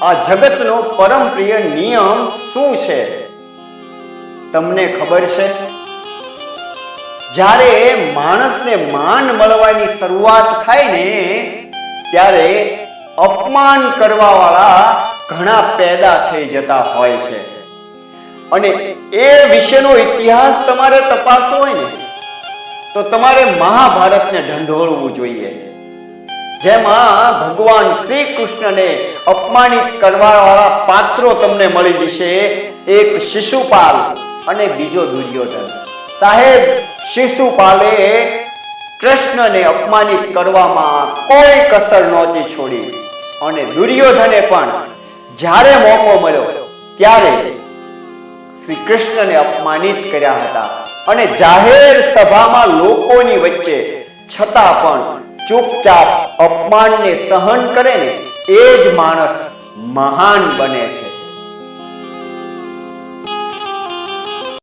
આ જગતનો પરમ પ્રિય નિયમ શું છે તમને ખબર છે? જ્યારે માણસને માન મળવાની શરૂઆત થાય ને ત્યારે અપમાન કરવા વાળા ઘણા પેદા થઈ જતા હોય છે. અને એ વિશેનો ઇતિહાસ તમારે તપાસવો હોય ને તો તમારે મહાભારતને ઢંઢોળવું જોઈએ, જેમાં ભગવાન શ્રી કૃષ્ણને અપમાનિત કરવા વાળા પાત્રો તમને મળી જશે. એક શિશુપાલ અને બીજો દુર્યોધન. સાહેબ, શિશુપાલે કૃષ્ણને અપમાનિત કરવામાં કોઈ કસર નહોતી છોડી અને દુર્યોધને પણ જ્યારે મોકો મળ્યો ત્યારે શ્રી કૃષ્ણને અપમાનિત કર્યા હતા. અને જાહેર સભામાં લોકોની વચ્ચે છતાં પણ ચૂપચાપ અપમાનને સહન કરે ને એ જ માણસ મહાન બને છે.